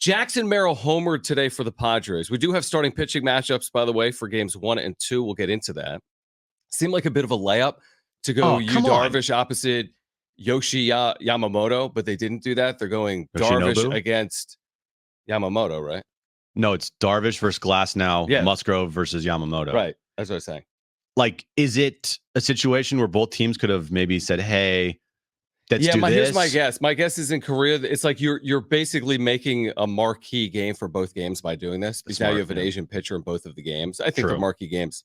Jackson Merrill homered today for the Padres. We do have starting pitching matchups, by the way, for games 1 and 2. We'll get into that. Seemed like a bit of a layup to go Darvish opposite Yamamoto, but they didn't do that. They're going Darvish against Yamamoto, right? No, it's Darvish versus Glasnow, Musgrove versus Yamamoto. Right. That's what I was saying. Like, is it a situation where both teams could have maybe said, hey, let's do this? Here's my guess. My guess is in Korea, it's like you're basically making a marquee game for both games by doing this, because now you have an Asian pitcher in both of the games. I think they're marquee games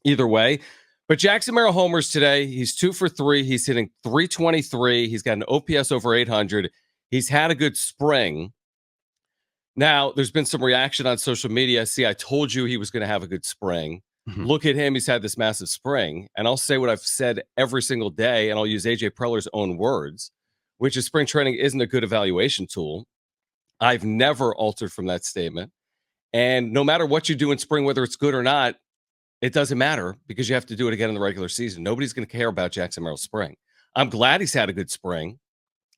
either way. But Jackson Merrill homers today. He's 2 for 3. He's hitting .323. He's got an OPS over 800. He's had a good spring. Now, there's been some reaction on social media. See, I told you he was going to have a good spring. Mm-hmm. Look at him. He's had this massive spring. And I'll say what I've said every single day, and I'll use AJ Preller's own words, which is spring training isn't a good evaluation tool. I've never altered from that statement. And no matter what you do in spring, whether it's good or not, it doesn't matter, because you have to do it again in the regular season. Nobody's going to care about Jackson Merrill's spring. I'm glad he's had a good spring.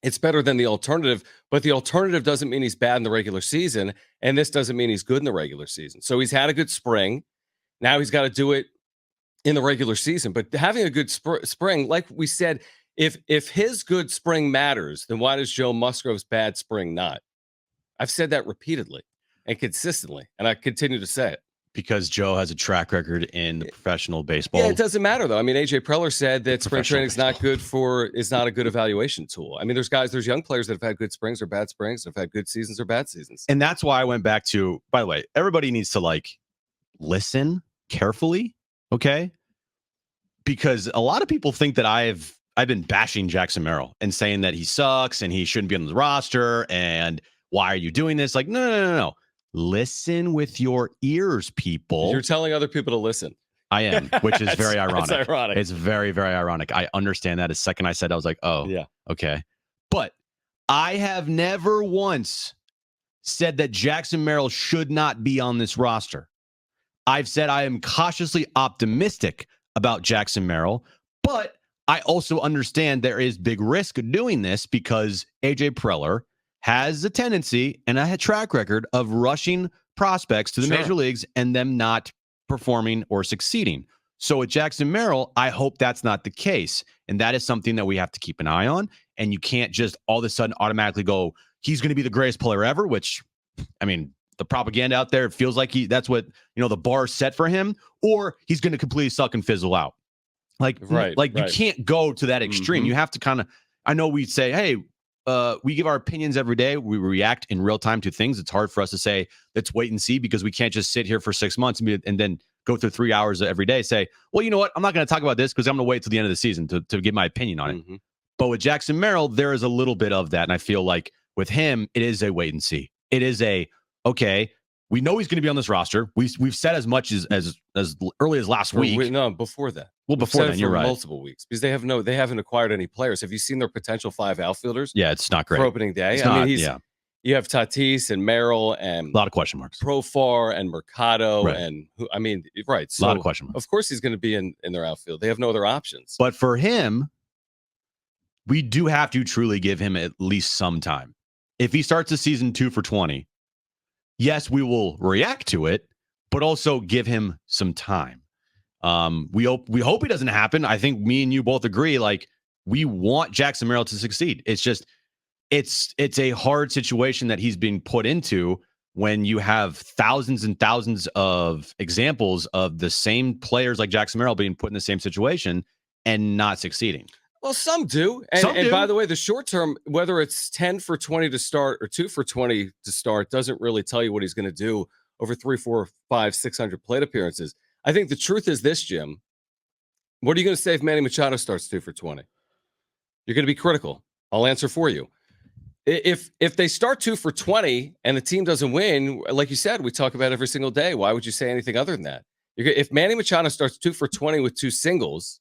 It's better than the alternative, but the alternative doesn't mean he's bad in the regular season, and this doesn't mean he's good in the regular season. So he's had a good spring. Now he's got to do it in the regular season. But having a good spring, like we said, if his good spring matters, then why does Joe Musgrove's bad spring not? I've said that repeatedly and consistently, and I continue to say it. Because Joe has a track record in the professional baseball. Yeah, it doesn't matter though. I mean, AJ Preller said that spring training is not a good evaluation tool. I mean, there's young players that have had good springs or bad springs, that have had good seasons or bad seasons. And that's why I went back to, by the way, everybody needs to listen carefully, okay? Because a lot of people think that I've been bashing Jackson Merrill and saying that he sucks and he shouldn't be on the roster and why are you doing this? Like, no. Listen with your ears, people. You're telling other people to listen. I am, which is very ironic. It's ironic. It's very, very ironic. I understand that. The second I said, I was like, oh, yeah, okay. But I have never once said that Jackson Merrill should not be on this roster. I've said I am cautiously optimistic about Jackson Merrill, but I also understand there is big risk of doing this because AJ Preller has a tendency and a track record of rushing prospects to the major leagues and them not performing or succeeding. So with Jackson Merrill, I hope that's not the case. And that is something that we have to keep an eye on. And you can't just all of a sudden automatically go, he's going to be the greatest player ever, which, I mean, the propaganda out there, it feels like that's what, the bar set for him, or he's going to completely suck and fizzle out. You can't go to that extreme. Mm-hmm. You have to kind of, I know we say, hey, we give our opinions every day. We react in real time to things. It's hard for us to say, let's wait and see, because we can't just sit here for 6 months and then go through 3 hours every day, say, well, you know what? I'm not going to talk about this because I'm going to wait till the end of the season to give my opinion on it. But with Jackson Merrill, there is a little bit of that. And I feel like with him, it is a wait and see. It is okay, we know he's going to be on this roster. We've said as much as early as last week. No, before that. Well, before then, you're right. Multiple weeks, because they haven't acquired any players. Have you seen their potential 5 outfielders? Yeah, it's not great for opening day. You have Tatis and Merrill and a lot of question marks. Profar and Mercado and So, a lot of question marks. Of course, he's going to be in their outfield. They have no other options. But for him, we do have to truly give him at least some time. If he starts the season 2 for 20, yes, we will react to it, but also give him some time. We hope it doesn't happen. I think me and you both agree. We want Jackson Merrill to succeed. It's just, it's a hard situation that he's being put into when you have thousands and thousands of examples of the same players like Jackson Merrill being put in the same situation and not succeeding. Well, some do. And by the way, the short term, whether it's 10 for 20 to start or 2 for 20 to start, doesn't really tell you what he's going to do over 3, 4, 5, 600 plate appearances. I think the truth is this, Jim. What are you going to say if Manny Machado starts 2 for 20? You're going to be critical. I'll answer for you. If they start 2 for 20 and the team doesn't win, like you said, we talk about every single day. Why would you say anything other than that? If Manny Machado starts 2 for 20 with 2 singles,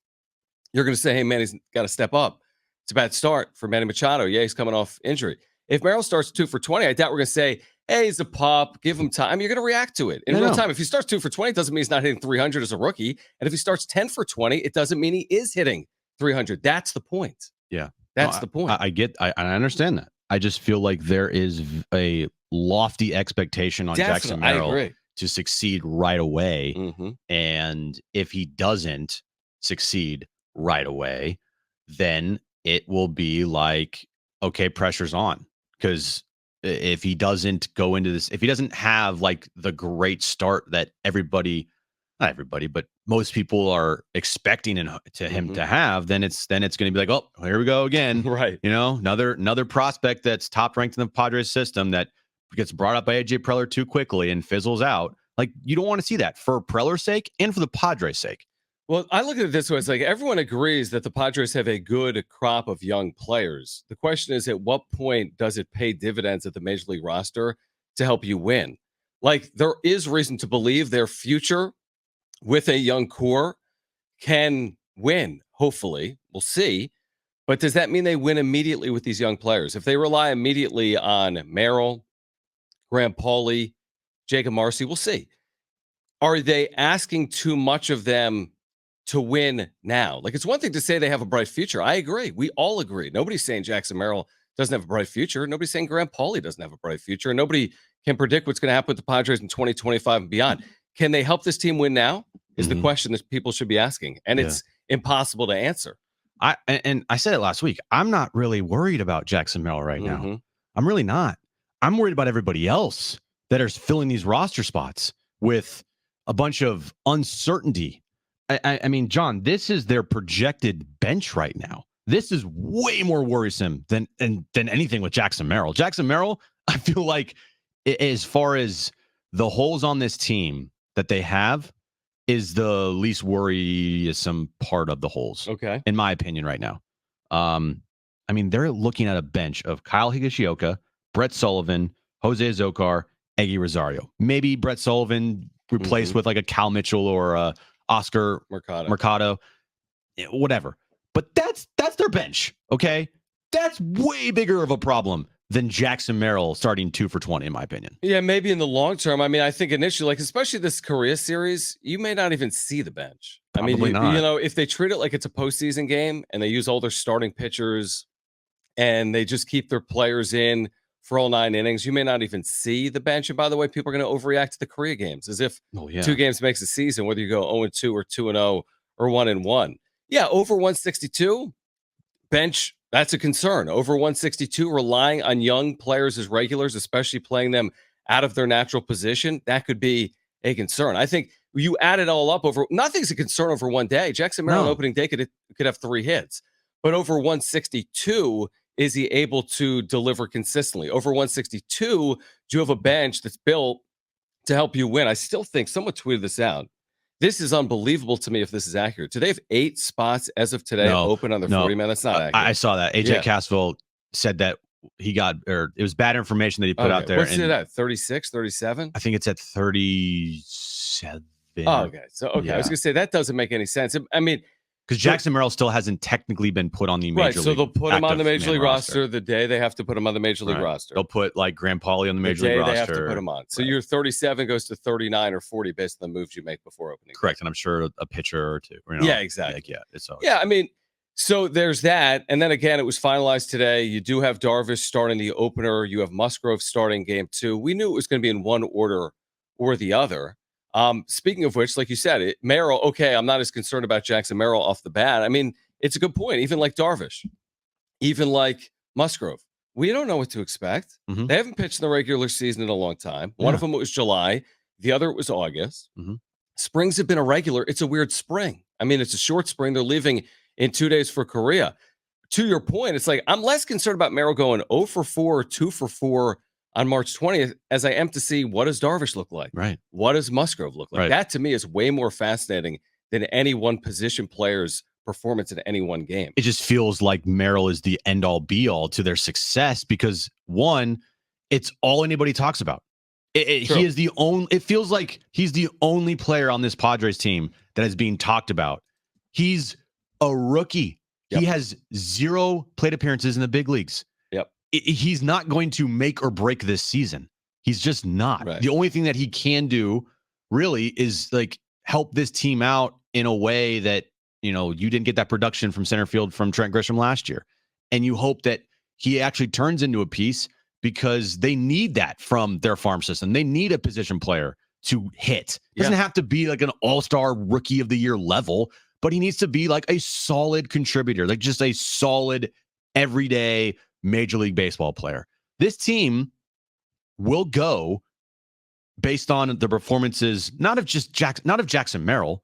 you're going to say, hey, Manny's got to step up. It's a bad start for Manny Machado. Yeah, he's coming off injury. If Merrill starts 2 for 20, I doubt we're going to say, hey, he's a pup, give him time. You're going to react to it in real time. If he starts 2 for 20, it doesn't mean he's not hitting 300 as a rookie. And if he starts 10 for 20, it doesn't mean he is hitting 300. That's the point. Yeah. That's the point. I understand that. I just feel like there is a lofty expectation on Jackson Merrill to succeed right away. Mm-hmm. And if he doesn't succeed right away, then it will be like, okay, pressure's on. Because if he doesn't go into this, if he doesn't have like the great start that not everybody, but most people are expecting him to have, then it's going to be like, oh, here we go again. Right. Another prospect that's top ranked in the Padres system that gets brought up by AJ Preller too quickly and fizzles out. Like, you don't want to see that for Preller's sake and for the Padres' sake. Well, I look at it this way. It's like everyone agrees that the Padres have a good crop of young players. The question is, at what point does it pay dividends at the Major League roster to help you win? Like, there is reason to believe their future with a young core can win. Hopefully, we'll see. But does that mean they win immediately with these young players? If they rely immediately on Merrill, Graham Pauley, Jacob Marcy, we'll see. Are they asking too much of them to win now? Like, it's one thing to say they have a bright future. I agree. We all agree. Nobody's saying Jackson Merrill doesn't have a bright future. Nobody's saying Graham Pauley doesn't have a bright future. Nobody can predict what's going to happen with the Padres in 2025 and beyond. Can they help this team win now? Is the question that people should be asking. And it's impossible to answer. I said it last week. I'm not really worried about Jackson Merrill right now. I'm really not. I'm worried about everybody else that are filling these roster spots with a bunch of uncertainty. I mean, John, this is their projected bench right now. This is way more worrisome than anything with Jackson Merrill. Jackson Merrill, I feel like, as far as the holes on this team that they have, is the least worrisome part of the holes. Okay. In my opinion right now. I mean, they're looking at a bench of Kyle Higashioka, Brett Sullivan, Jose Azocar, Eggy Rosario. Maybe Brett Sullivan replaced with like a Cal Mitchell or a Oscar Mercado, whatever. But that's their bench, okay? That's way bigger of a problem than Jackson Merrill starting 2 for 20, in my opinion. Yeah, maybe in the long term. I mean, I think initially, like, especially this Korea series, you may not even see the bench. Probably not. If they treat it like it's a postseason game and they use all their starting pitchers and they just keep their players in for all 9 innings, you may not even see the bench. And by the way, people are going to overreact to the Korea games as if 2 games makes a season, whether you go 0-2 or 2-0 or 1-1. Yeah, over 162, bench, that's a concern. Over 162, relying on young players as regulars, especially playing them out of their natural position, that could be a concern. I think you add it all up nothing's a concern over one day. Jackson Merrill on opening day could have 3 hits. But over 162, is he able to deliver consistently? Over 162, do you have a bench that's built to help you win? I still think someone tweeted this out. This is unbelievable to me if this is accurate. Do they have 8 spots as of today open on their 40-man? That's not accurate. I saw that. AJ Casville said that he got, or it was bad information that he put out there. What's it at? 36, 37? I think it's at 37. Oh, okay. So, I was going to say, that doesn't make any sense. I mean, because Jackson Merrill still hasn't technically been put on the major league. So they'll put him on the major league roster the day they have to put him on the major league roster. They'll put like Graham Pauley on the major league roster. They have to put him on. So your 37 goes to 39 or 40 based on the moves you make before opening. Correct. And I'm sure a pitcher or 2. Yeah, exactly. Like, I mean, so there's that. And then again, it was finalized today. You do have Darvish starting the opener. You have Musgrove starting game 2. We knew it was going to be in one order or the other. Speaking of which, like you said, Merrill, okay, I'm not as concerned about Jackson Merrill off the bat. I mean, it's a good point. Even like Darvish, even like Musgrove, we don't know what to expect. They haven't pitched in the regular season in a long time. One of them was July. The other was August. Springs have been irregular. It's a weird spring. I mean, it's a short spring. They're leaving in 2 days for Korea. To your point, it's like I'm less concerned about Merrill going 0 for 4 or 2 for 4 on March 20th as I am to see what does Darvish look like? Right. What does Musgrove look like? That to me is way more fascinating than any one position player's performance in any one game. It just feels like Merrill is the end all be all to their success because one, it's all anybody talks about. He is the only, it feels like he's the only player on this Padres team that is being talked about. He's a rookie. He has 0 plate appearances in the big leagues. He's not going to make or break this season. He's just not. The only thing that he can do really is like help this team out in a way that, you didn't get that production from center field from Trent Grisham last year. And you hope that he actually turns into a piece because they need that from their farm system. They need a position player to hit. It doesn't have to be like an all-star rookie of the year level, but he needs to be like a solid contributor, like just a solid everyday Major League Baseball player. This team will go based on the performances, not of Jackson Merrill,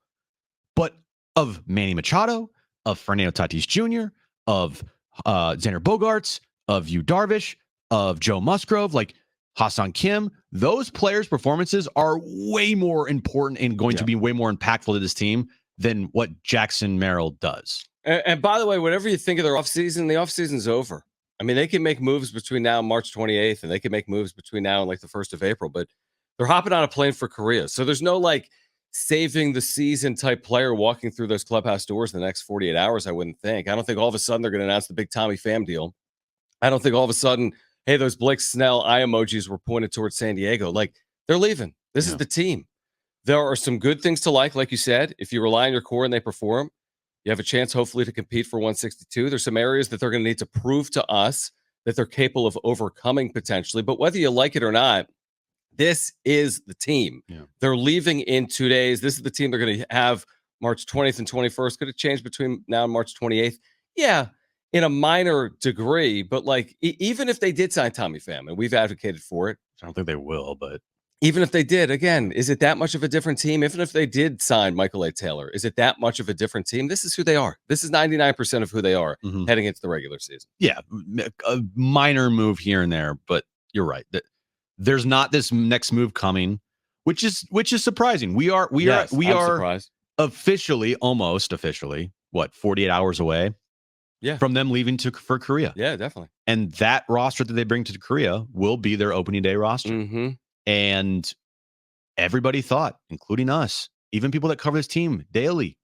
but of Manny Machado, of Fernando Tatis Jr., of Xander Bogaerts, of Yu Darvish, of Joe Musgrove, like Hassan Kim. Those players' performances are way more important and going to be way more impactful to this team than what Jackson Merrill does. And by the way, whatever you think of their offseason, the offseason's over. I mean, they can make moves between now and March 28th, and they can make moves between now and like the 1st of April, but they're hopping on a plane for Korea. So there's no like saving the season type player walking through those clubhouse doors in the next 48 hours, I wouldn't think. I don't think all of a sudden they're going to announce the big Tommy Pham deal. I don't think all of a sudden, hey, those Blake Snell eye emojis were pointed towards San Diego. Like, they're leaving. This is the team. There are some good things to like you said. If you rely on your core and they perform, you have a chance, hopefully, to compete for 162. There's some areas that they're going to need to prove to us that they're capable of overcoming potentially. But whether you like it or not, this is the team. Yeah. They're leaving in 2 days. This is the team they're going to have March 20th and 21st. Could it change between now and March 28th? Yeah, in a minor degree. But like, even if they did sign Tommy Pham, and we've advocated for it. I don't think they will, but even if they did, again, is it that much of a different team? Even if they did sign Michael A. Taylor, is it that much of a different team? This is who they are. This is 99% of who they are heading into the regular season. Yeah, a minor move here and there, but you're right. There's not this next move coming, which is surprising. We are surprised. almost officially, 48 hours away from them leaving for Korea. Yeah, definitely. And that roster that they bring to Korea will be their opening day roster. Mm-hmm. And everybody thought, including us, even people that cover this team daily,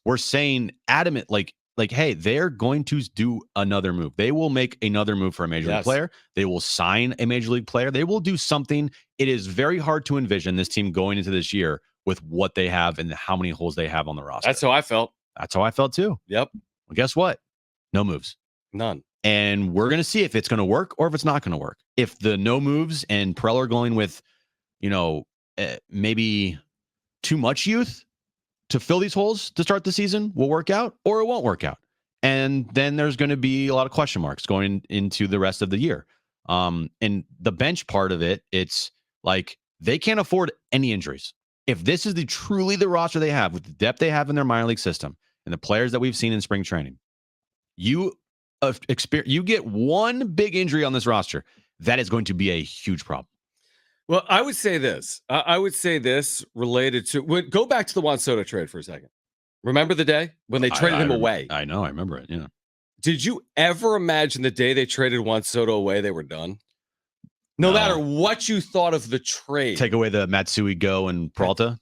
we're saying adamant, like, hey, they're going to do another move. They will make another move for a major league player. They will sign a major league player. They will do something. It is very hard to envision this team going into this year with what they have and how many holes they have on the roster. That's how I felt. That's how I felt too. Yep. Well, guess what? No moves. None. And we're going to see if it's going to work or if it's not going to work. If the no moves and Preller going with, maybe too much youth to fill these holes to start the season will work out, or it won't work out. And then there's going to be a lot of question marks going into the rest of the year. And the bench part of it, it's like they can't afford any injuries. If this is truly the roster they have with the depth they have in their minor league system and the players that we've seen in spring training, you get one big injury on this roster, that is going to be a huge problem. Well, I would say this. Related to go back to the Juan Soto trade for a second. Remember the day when they traded him away? I know. I remember it. Yeah. Did you ever imagine the day they traded Juan Soto away, they were done? No matter what you thought of the trade. Take away the Matsui Go and Peralta.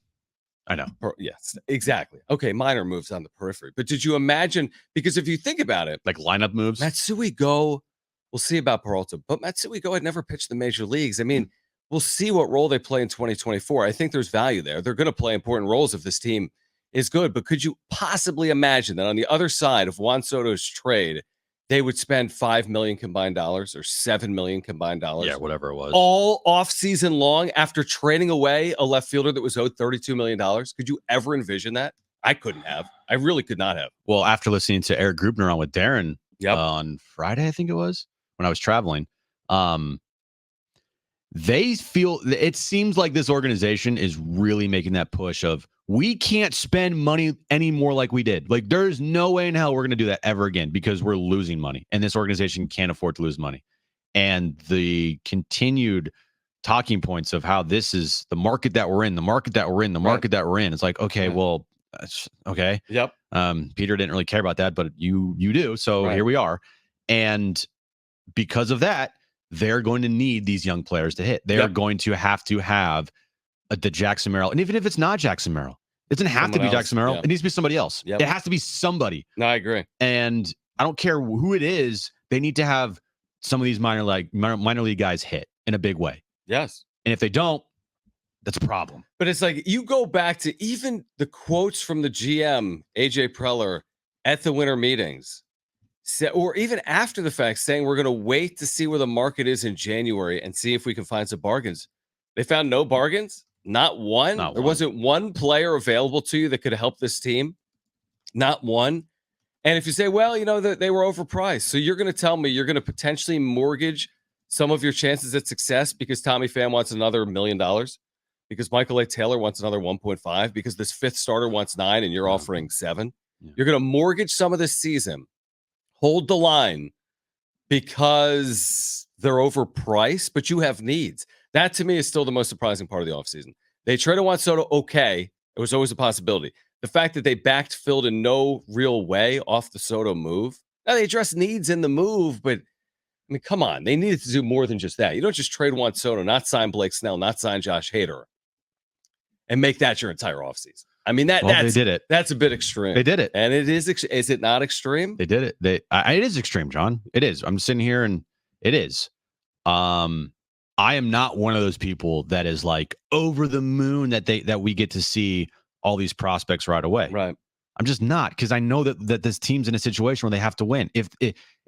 I know. Yes, exactly. Okay, minor moves on the periphery. But did you imagine, because if you think about it, like lineup moves, Matsui Go, we'll see about Peralta, but Matsui Go had never pitched the major leagues. I mean, we'll see what role they play in 2024. I think there's value there. They're going to play important roles if this team is good. But could you possibly imagine that on the other side of Juan Soto's trade, they would spend $5 million combined dollars or $7 million combined dollars? Yeah, whatever it was. All off season long after trading away a left fielder that was owed $32 million. Could you ever envision that? I couldn't have. I really could not have. Well, after listening to Eric Grubner on with Darren on Friday, I think it was, when I was traveling, it seems like this organization is really making that push of, we can't spend money anymore like we did. Like, there's no way in hell we're going to do that ever again because we're losing money. And this organization can't afford to lose money. And the continued talking points of how this is the market that we're in, the market that we're in, the market that we're in. It's like, okay, well, okay. Yep. Peter didn't really care about that, but you do. So here we are. And because of that, they're going to need these young players to hit. They're going to have the Jackson Merrill. And even if it's not Jackson Merrill, it doesn't have to be Jackson Merrill. It needs to be somebody else. It has to be somebody. No, I agree. And I don't care who it is. They need to have some of these minor league guys hit in a big way. Yes. And if they don't, that's a problem. But it's like, you go back to even the quotes from the GM, AJ Preller, at the winter meetings, or even after the fact, saying we're going to wait to see where the market is in January and see if we can find some bargains. They found no bargains, not one. There wasn't one player available to you that could help this team, not one. And if you say, well, they were overpriced, so you're going to tell me you're going to potentially mortgage some of your chances at success because Tommy Pham wants another $1 million, because Michael A. Taylor wants another 1.5, because this fifth starter wants 9 and you're offering 7. Yeah. You're going to mortgage some of this season, hold the line because they're overpriced, but you have needs. That to me is still the most surprising part of the offseason. They traded Juan Soto, okay. It was always a possibility. The fact that they backfilled in no real way off the Soto move. Now, they addressed needs in the move, but, I mean, come on. They needed to do more than just that. You don't just trade Juan Soto, not sign Blake Snell, not sign Josh Hader, and make that your entire offseason. I mean, they did it. That's a bit extreme. They did it. And it is it not extreme? They did it. It is extreme, John. It is. I'm sitting here and it is. I am not one of those people that is like over the moon that we get to see all these prospects right away. Right. I'm just not, because I know that this team's in a situation where they have to win. If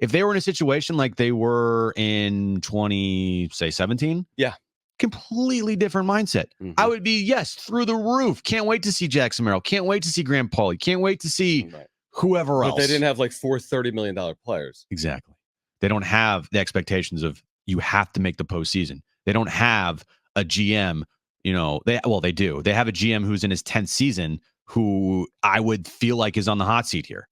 they were in a situation like they were in 2017, yeah, completely different mindset. Mm-hmm. I would be, yes, through the roof. Can't wait to see Jackson Merrill. Can't wait to see Graham Pauly. Can't wait to see whoever else. But they didn't have like 4 $30 million players. Exactly. They don't have the expectations of you have to make the postseason. They don't have a GM. They do. They have a GM who's in his 10th season who I would feel like is on the hot seat here.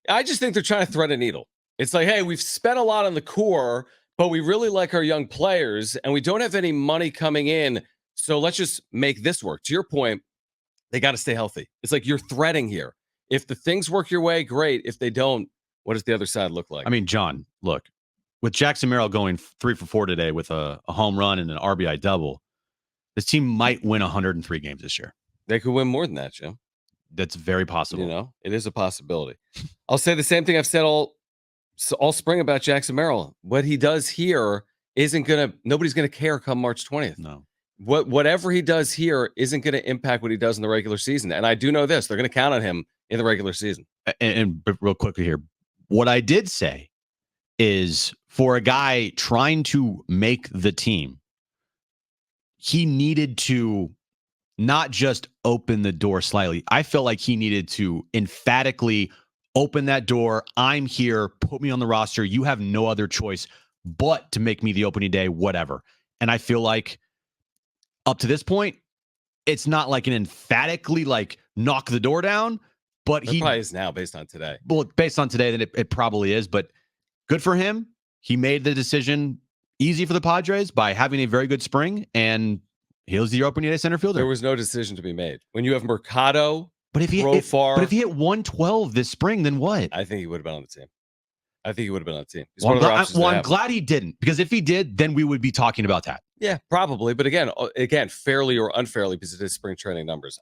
I just think they're trying to thread a needle. It's like, hey, we've spent a lot on the core, but we really like our young players, and we don't have any money coming in, so let's just make this work. To your point, they got to stay healthy. It's like you're threading here. If the things work your way, great. If they don't, what does the other side look like? I mean, John, look, with Jackson Merrill going 3 for 4 today with a home run and an RBI double, this team might win 103 games this year. They could win more than that, Jim. That's very possible. It is a possibility. I'll say the same thing I've said all spring about Jackson Merrill. What he does here nobody's gonna care come March 20th. No. Whatever he does here isn't gonna impact what he does in the regular season. And I do know this: they're gonna count on him in the regular season. And real quickly here, what I did say is, for a guy trying to make the team, he needed to not just open the door slightly. I felt like he needed to emphatically open that door. I'm here. Put me on the roster. You have no other choice but to make me the opening day, whatever. And I feel like up to this point, it's not like an emphatically like knock the door down, but he probably is now based on today. Well, based on today, then it probably is, but good for him. He made the decision easy for the Padres by having a very good spring, and he was the opening day center fielder. There was no decision to be made. When you have Mercado, but if he hit 112 this spring, then what? I think he would have been on the team. I'm glad he didn't, because if he did, then we would be talking about that. Yeah, probably. But again, fairly or unfairly, because it is spring training numbers.